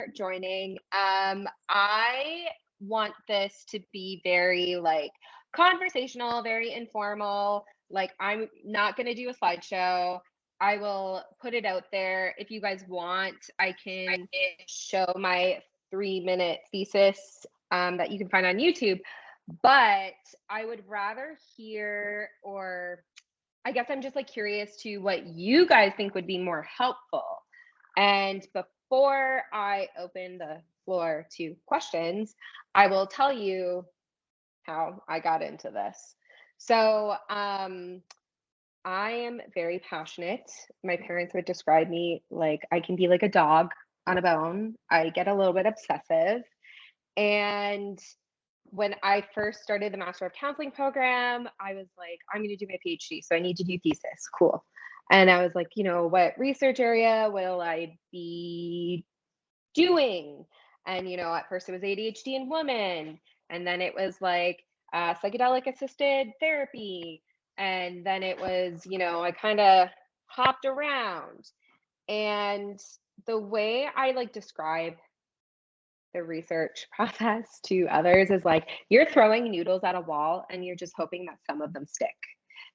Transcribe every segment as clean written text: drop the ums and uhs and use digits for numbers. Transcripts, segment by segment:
joining. I want this to be very like conversational, very informal. Like, I'm not going to do a slideshow. I will put it out there. If you guys want, I can show my 3-minute thesis that you can find on YouTube. But I would rather hear, or I guess I'm just like curious to what you guys think would be more helpful. And before I open the floor to questions, I will tell you how I got into this. So, I am very passionate. My parents would describe me like I can be like a dog on a bone. I get a little bit obsessive. And when I first started the Master of Counseling program, I was like, I'm going to do my PhD. So I need to do thesis. Cool. And I was like, what research area will I be doing? And, at first it was ADHD in women. And then it was like psychedelic assisted therapy. And then it was, I kind of hopped around. And the way I like describe the research process to others is like you're throwing noodles at a wall and you're just hoping that some of them stick.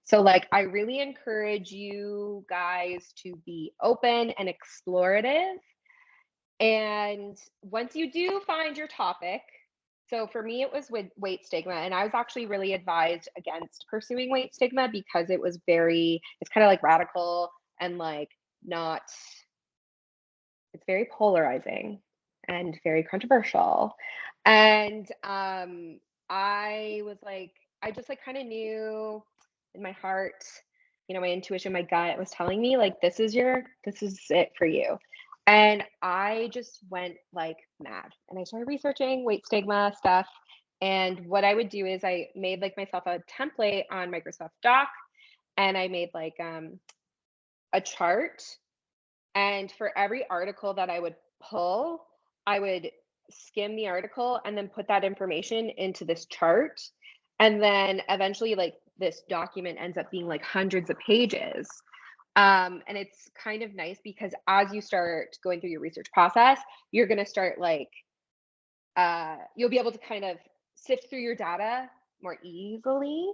So like I really encourage you guys to be open and explorative. And once you do find your topic, so for me it was with weight stigma, and I was actually really advised against pursuing weight stigma because it's kind of like radical and like not it's very polarizing and very controversial. And I was like, I just like kind of knew in my heart, my intuition, my gut was telling me like, this is it for you. And I just went like mad and I started researching weight stigma stuff. And what I would do is I made like myself a template on Microsoft Doc, and I made like a chart, and for every article that I would pull, I would skim the article and then put that information into this chart. And then eventually, like, this document ends up being like hundreds of pages. And it's kind of nice because as you start going through your research process, you're going to start like, you'll be able to kind of sift through your data more easily.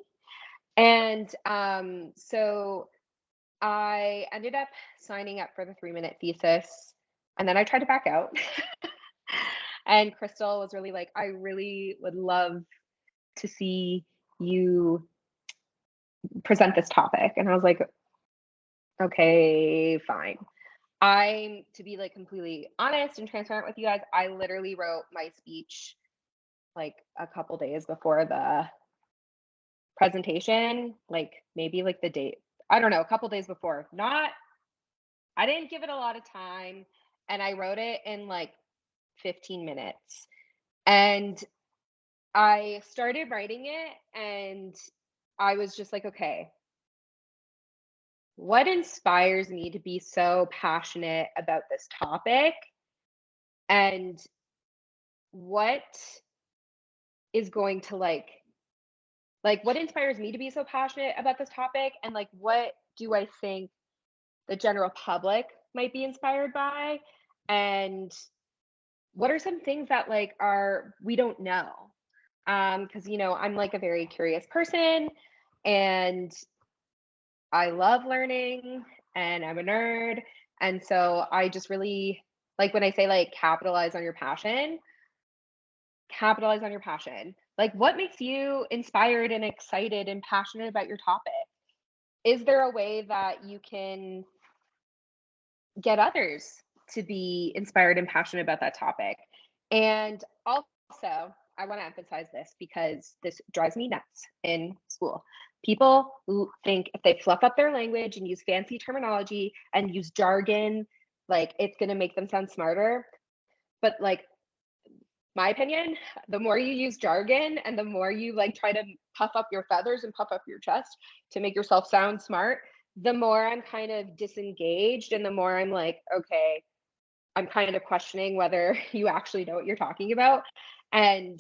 And so I ended up signing up for the 3-minute thesis, and then I tried to back out. And Crystal was really like, I really would love to see you present this topic. And I was like, okay, fine. To be like completely honest and transparent with you guys, I literally wrote my speech like a couple days before the presentation, like maybe like the date, I don't know, a couple days before. I didn't give it a lot of time, and I wrote it in like 15 minutes. And I started writing it, and I was just like, okay, what inspires me to be so passionate about this topic? And what is going to like what inspires me to be so passionate about this topic? And like, what do I think the general public might be inspired by? And what are some things that like we don't know? Because I'm like a very curious person, and I love learning, and I'm a nerd. And so I just really like when I say like capitalize on your passion. Like, what makes you inspired and excited and passionate about your topic? Is there a way that you can get others to be inspired and passionate about that topic? And also, I want to emphasize this because this drives me nuts in school. People think if they fluff up their language and use fancy terminology and use jargon, like it's going to make them sound smarter. But like, my opinion, the more you use jargon and the more you like try to puff up your feathers and puff up your chest to make yourself sound smart, the more I'm kind of disengaged, and the more I'm like, okay, I'm kind of questioning whether you actually know what you're talking about. And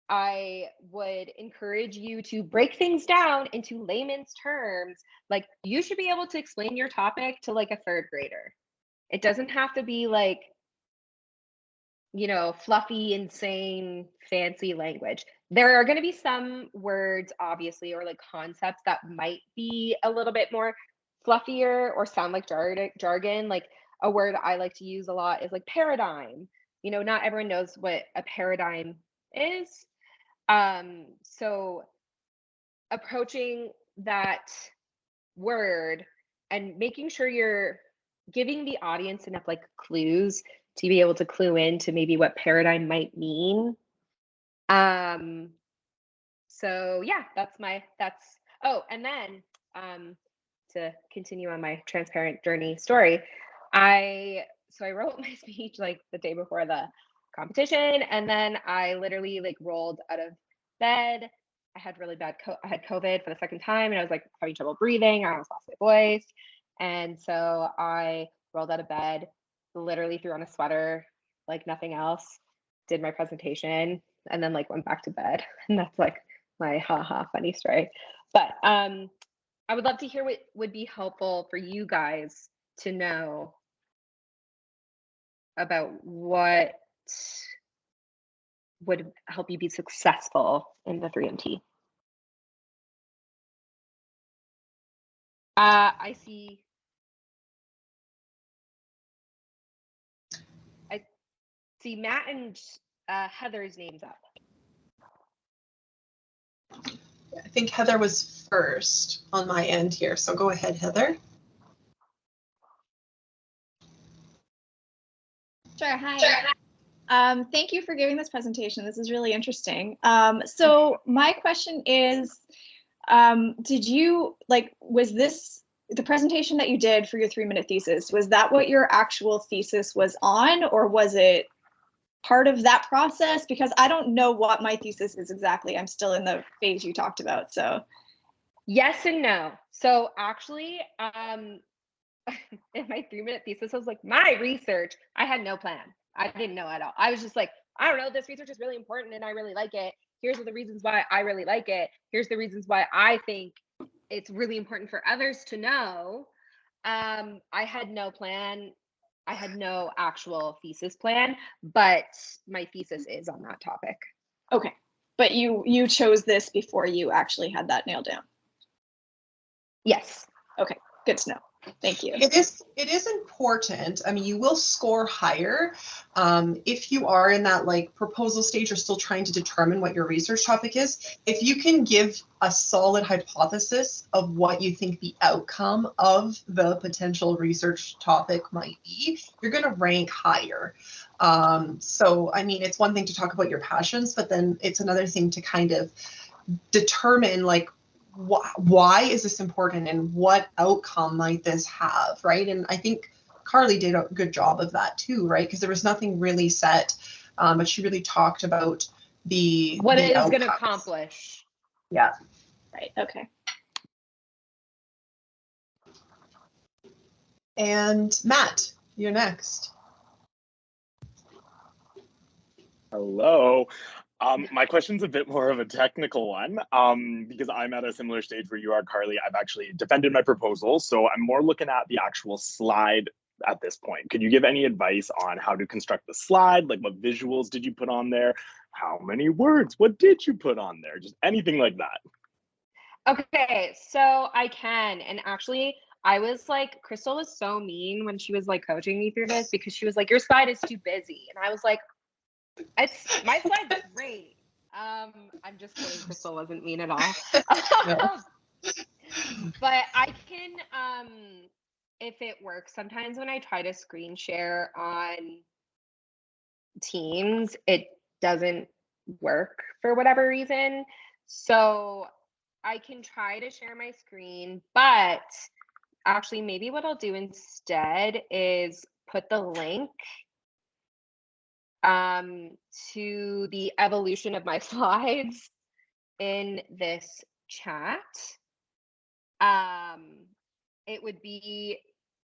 I would encourage you to break things down into layman's terms. Like, you should be able to explain your topic to like a third grader. It doesn't have to be like fluffy, insane, fancy language. There are going to be some words, obviously, or like concepts that might be a little bit more fluffier or sound like jargon. Like a word I like to use a lot is like paradigm. Not everyone knows what a paradigm is. So approaching that word and making sure you're giving the audience enough like clues to be able to clue in to maybe what paradigm might mean. So yeah, and then to continue on my transparent journey story, I wrote my speech like the day before the competition, and then I literally like rolled out of bed. I had really bad I had COVID for the second time, and I was like having trouble breathing. I almost lost my voice, and so I rolled out of bed, literally threw on a sweater like nothing else, did my presentation, and then like went back to bed. And that's like my funny story. But I would love to hear what would be helpful for you guys to know about what would help you be successful in the 3MT. I see Matt and Heather's names up. I think Heather was first on my end here, so go ahead, Heather. Sure, hi. Thank you for giving this presentation. This is really interesting. So my question is, was this the presentation that you did for your 3-minute thesis, was that what your actual thesis was on, or was it part of that process? Because I don't know what my thesis is exactly. I'm still in the phase you talked about, so. Yes and no. So actually, in my 3-minute thesis, I was like, my research, I had no plan. I didn't know at all. I was just like, I don't know, this research is really important and I really like it. Here's the reasons why I really like it. Here's the reasons why I think it's really important for others to know. I had no plan. I had no actual thesis plan, but my thesis is on that topic. Okay, but you chose this before you actually had that nailed down? Yes. Okay, good to know. Thank you. It is important. I mean, you will score higher if you are in that like proposal stage or still trying to determine what your research topic is. If you can give a solid hypothesis of what you think the outcome of the potential research topic might be, you're going to rank higher. So, I mean, it's one thing to talk about your passions, but then it's another thing to kind of determine like, why is this important and what outcome might this have, right? And I think Karli did a good job of that too, right? Because there was nothing really set, but she really talked about what it is going to accomplish. Yeah. Right. Okay. And Matt, you're next. Hello. My question's a bit more of a technical one because I'm at a similar stage where you are, Karli. I've actually defended my proposal, so I'm more looking at the actual slide at this point. Could you give any advice on how to construct the slide? Like, what visuals did you put on there? How many words? What did you put on there? Just anything like that. Okay, so I can. And actually, I was like, Crystal was so mean when she was like coaching me through this because she was like, your slide is too busy. And I was like, my slide's great. I'm just kidding. Crystal wasn't mean at all. But I can, if it works, sometimes when I try to screen share on Teams, it doesn't work for whatever reason. So I can try to share my screen, but actually maybe what I'll do instead is put the link to the evolution of my slides in this chat. It would be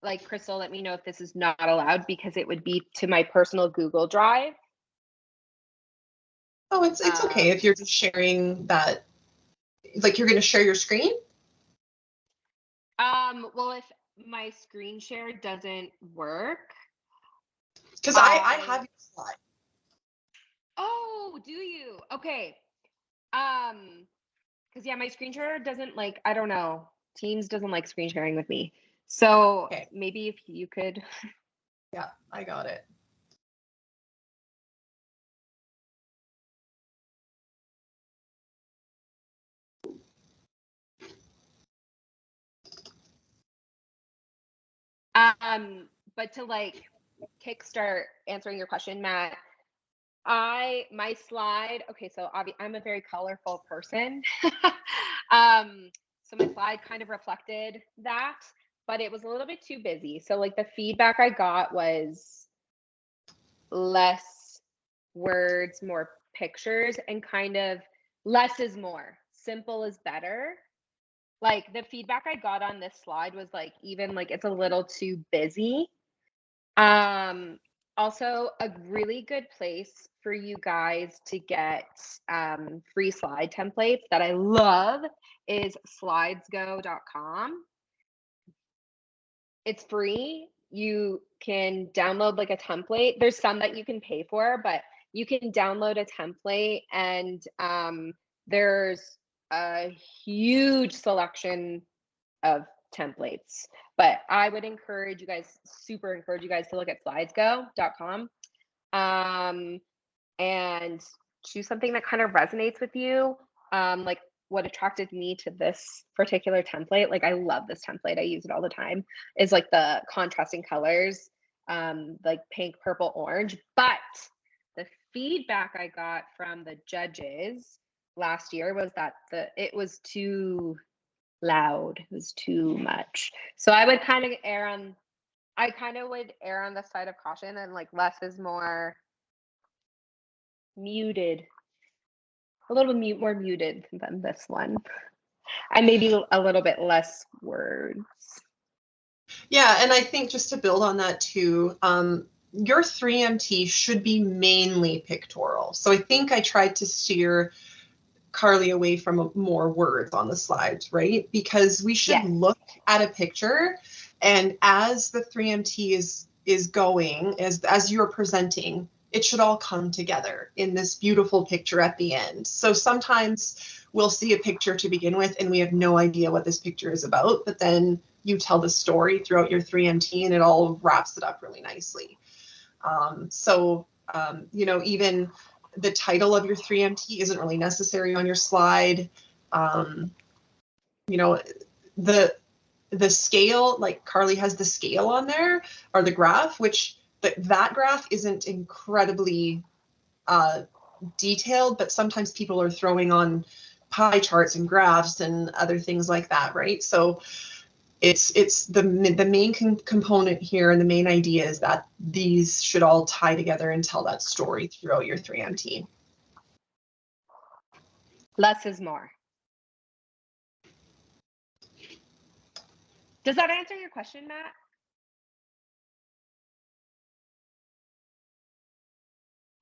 like, Crystal, let me know if this is not allowed because it would be to my personal Google Drive. Oh, it's okay if you're just sharing that, like you're going to share your screen? Well, if my screen share doesn't work. Because I have your slide. Oh, do you? Okay. Because yeah, my screen share doesn't like, I don't know. Teams doesn't like screen sharing with me. So Okay. maybe if you could. Yeah, I got it. But to like kickstart answering your question, Matt, my slide, okay, so I'm a very colorful person. So my slide kind of reflected that, but it was a little bit too busy. So like the feedback I got was less words, more pictures, and kind of less is more. Simple is better. Like the feedback I got on this slide was like even like it's a little too busy. Also a really good place for you guys to get free slide templates that I love is slidesgo.com. It's free. You can download like a template. There's some that you can pay for, but you can download a template and there's a huge selection of templates. But I would encourage you guys, super encourage you guys to look at slidesgo.com and choose something that kind of resonates with you. Like what attracted me to this particular template, like I love this template, I use it all the time, is like the contrasting colors, like pink, purple, orange. But the feedback I got from the judges last year was that it was too loud, it was too much. So I would kind of err on the side of caution and like less is more, muted, a little more muted than this one, and maybe a little bit less words. Yeah, and I think just to build on that too, your 3MT should be mainly pictorial. So I think I tried to steer Karli away from more words on the slides, right? Because we should look at a picture, and as the 3MT is going, as you're presenting, it should all come together in this beautiful picture at the end. So sometimes we'll see a picture to begin with and we have no idea what this picture is about, but then you tell the story throughout your 3MT and it all wraps it up really nicely. You know, even the title of your 3MT isn't really necessary on your slide. You know, the scale, like Karli has the scale on there, or the graph, which that graph isn't incredibly detailed, but sometimes people are throwing on pie charts and graphs and other things like that, right? So it's the main component here, and the main idea is that these should all tie together and tell that story throughout your 3MT. Less is more. Does that answer your question, Matt?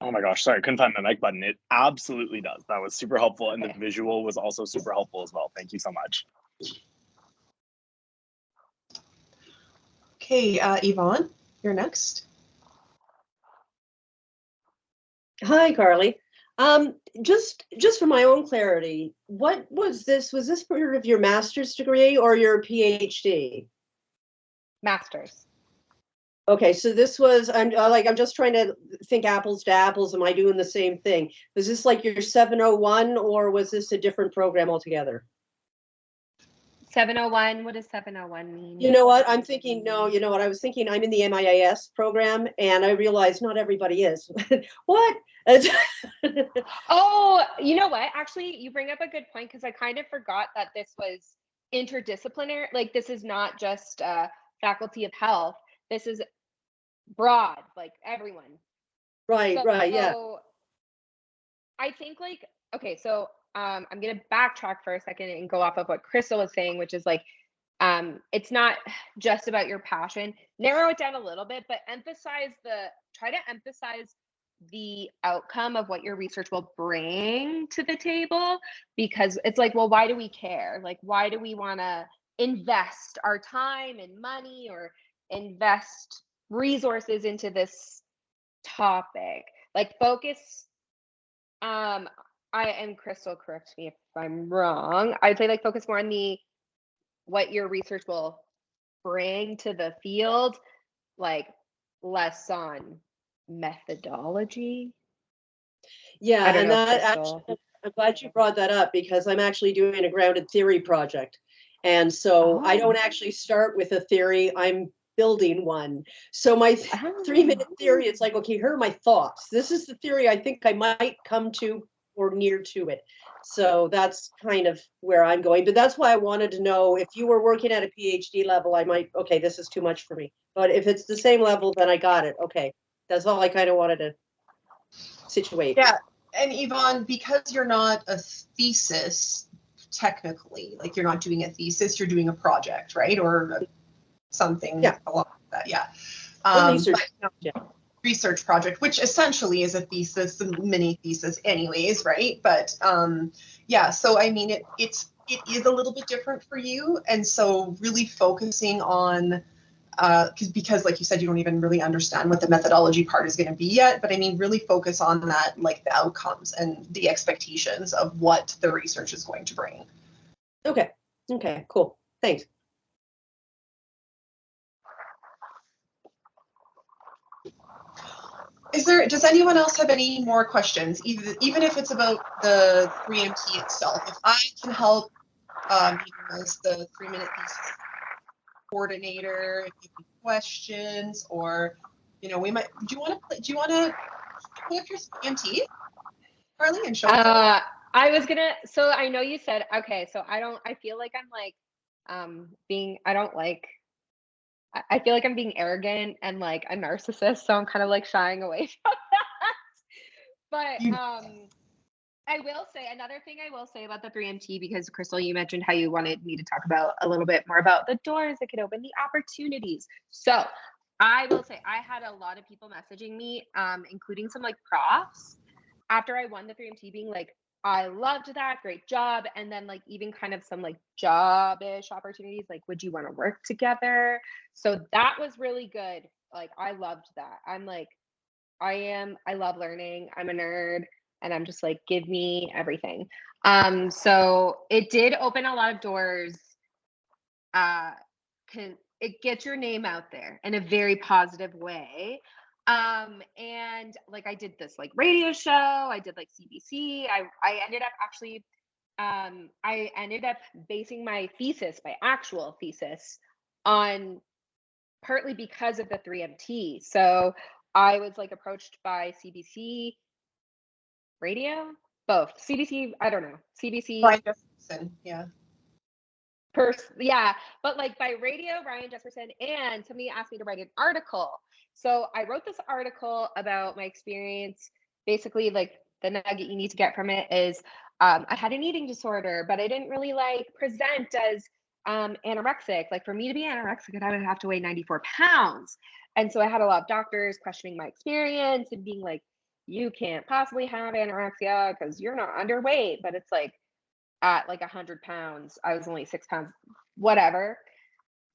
Oh my gosh, sorry, couldn't find my mic button. It absolutely does. That was super helpful, and Okay. the visual was also super helpful as well. Thank you so much. Okay, Yvonne, you're next. Hi, Karli. Just for my own clarity, what was this? Was this part of your master's degree or your PhD? Masters. Okay, so this was, I'm just trying to think apples to apples. Am I doing the same thing? Was this like your 701 or was this a different program altogether? 701, what does 701 mean? You know what? I'm thinking, no, you know what? I was thinking I'm in the MIIS program and I realized not everybody is. What? Oh, you know what? Actually, you bring up a good point because I kind of forgot that this was interdisciplinary. Like this is not just faculty of health. This is broad, like everyone. Right, yeah. So I think like, okay, so I'm gonna backtrack for a second and go off of what Crystal was saying, which is like, it's not just about your passion. Narrow it down a little bit, but try to emphasize the outcome of what your research will bring to the table, because it's like, well, why do we care? Like, why do we want to invest our time and money or invest resources into this topic? Like, focus I am Crystal, correct me if I'm wrong. I'd say like focus more on the what your research will bring to the field, like less on methodology. Yeah, I don't and know, that Crystal. actually, I'm glad you brought that up because I'm actually doing a grounded theory project. And so I don't Oh. actually start with a theory, I'm building one. So my Oh. 3-minute theory, it's like, okay, here are my thoughts. This is the theory I think I might come to or near to it. So that's kind of where I'm going. But that's why I wanted to know if you were working at a PhD level, I might, okay, this is too much for me. But if it's the same level, then I got it. Okay. That's all I kind of wanted to situate. Yeah, and Yvonne, because you're not a thesis technically, like you're not doing a thesis, you're doing a project, right? Or something Yeah. along that, yeah. Research. But Yeah. research project, which essentially is a thesis, a mini thesis anyways, right? But yeah, so I mean, it is a little bit different for you. And so really focusing on because like you said, you don't even really understand what the methodology part is going to be yet, but I mean really focus on that, like the outcomes and the expectations of what the research is going to bring. Okay. Okay, cool. Thanks. Does anyone else have any more questions, even if it's about the 3MT itself? If I can help as the 3-minute thesis coordinator, if you have questions, or we might, do you want to pull up your 3MT, Karli, and show it? I was gonna, so I know you said, okay, so I feel like I'm like, I feel like I'm being arrogant and like a narcissist, so I'm kind of like shying away from that. But I will say another thing I will say about the 3MT, because Crystal, you mentioned how you wanted me to talk about a little bit more about the doors that could open, the opportunities. So I will say I had a lot of people messaging me, including some like profs after I won the 3MT, being like, I loved that, great job. And then like even kind of some like job-ish opportunities, like, would you want to work together? So that was really good. Like I loved that. I'm like, I love learning. I'm a nerd and I'm just like, give me everything. So it did open a lot of doors. It gets your name out there in a very positive way. And like I did this like radio show, I did like CBC. I ended up actually I ended up basing my thesis, my actual thesis, on partly because of the 3MT. So I was like approached by CBC radio, both CBC, I don't know, CBC Brian Jefferson, yeah. Yeah, but like by radio, Ryan Jesperson, and somebody asked me to write an article. So I wrote this article about my experience. Basically, like the nugget you need to get from it is I had an eating disorder, but I didn't really like present as anorexic. Like for me to be anorexic, I would have to weigh 94 pounds. And so I had a lot of doctors questioning my experience and being like, you can't possibly have anorexia because you're not underweight. But it's like, at like 100 pounds, I was only 6 pounds, whatever.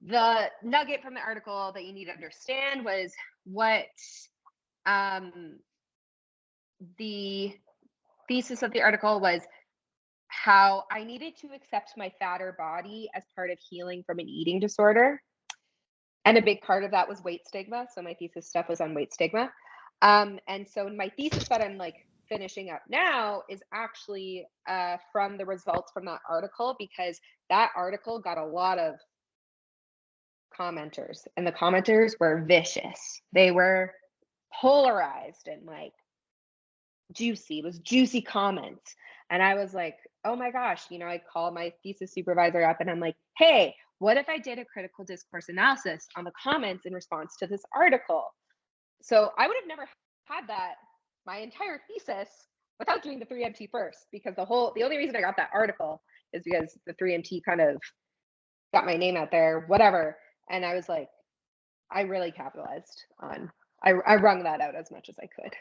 The nugget from the article that you need to understand was what the thesis of the article was, how I needed to accept my fatter body as part of healing from an eating disorder. And a big part of that was weight stigma. So my thesis stuff was on weight stigma. And so my thesis that I'm like finishing up now is actually from the results from that article, because that article got a lot of commenters, and the commenters were vicious. They were polarized and like juicy. It was juicy comments. And I was like, oh my gosh, I called my thesis supervisor up and I'm like, hey, what if I did a critical discourse analysis on the comments in response to this article? So I would have never had that my entire thesis without doing the 3MT first, because the only reason I got that article is because the 3MT kind of got my name out there, whatever. And I was like, I really capitalized on, I wrung that out as much as I could.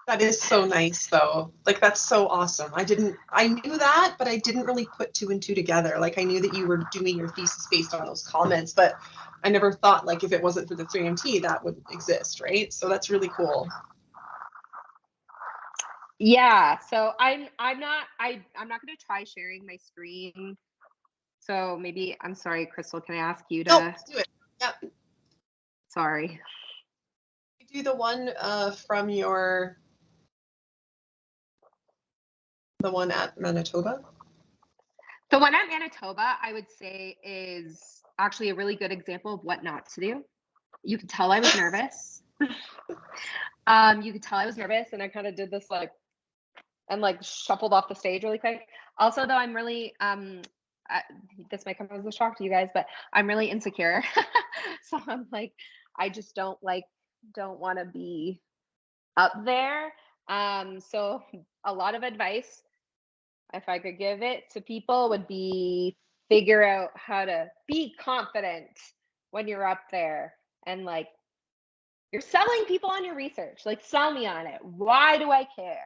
That is so nice though. Like that's so awesome. I knew that, but I didn't really put 2 and 2 together. Like I knew that you were doing your thesis based on those comments, but I never thought like if it wasn't for the 3MT that would exist, right? So that's really cool. Yeah, so I'm not going to try sharing my screen. So maybe, I'm sorry, Crystal, can I ask you to? No, let's do it. Yeah. Sorry. Do the one from the one at Manitoba. The one at Manitoba, I would say, is actually a really good example of what not to do. You could tell I was nervous. You could tell I was nervous, and I kind of did this and shuffled off the stage really quick. Also, though, I'm really this might come as a shock to you guys, but I'm really insecure. So I'm like, I just don't want to be up there. So a lot of advice, if I could give it to people, would be figure out how to be confident when you're up there, and you're selling people on your research. Sell me on it. Why do I care?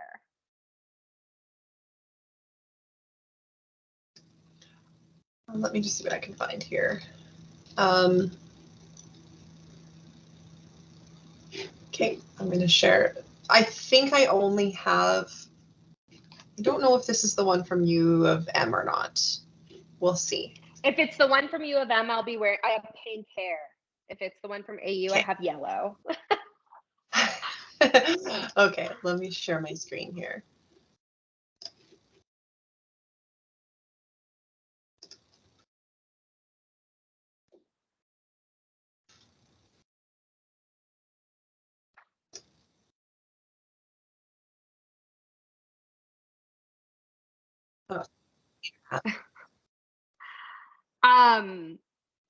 Let me just see what I can find here. Okay, I'm going to share. I think I only have, I don't know if this is the one from U of M or not. We'll see. If it's the one from U of M, I'll be wearing, I have pink hair. If it's the one from AU, I have yellow. Okay, let me share my screen here.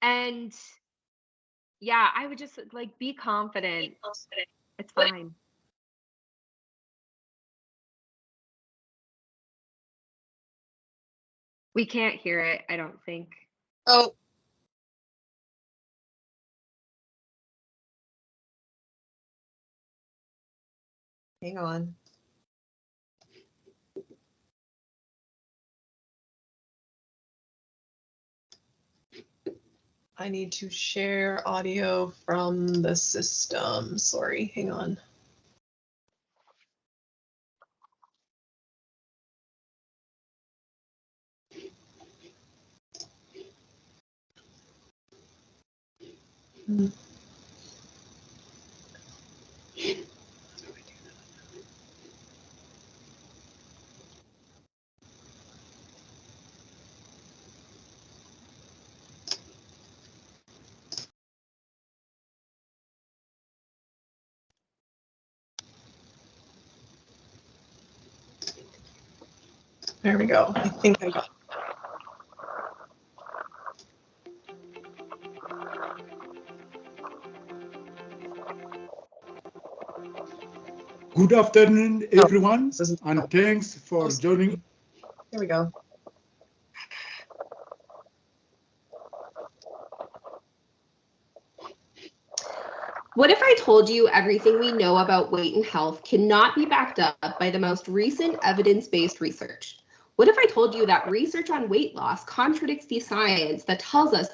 And yeah, I would just be confident. It's fine. We can't hear it, I don't think. Oh. Hang on. I need to share audio from the system. Sorry, hang on. There we go. I think I got it. Good afternoon, everyone, and thanks for Oh, joining. Here we go. What if I told you everything we know about weight and health cannot be backed up by the most recent evidence-based research? What if I told you that research on weight loss contradicts the science that tells us that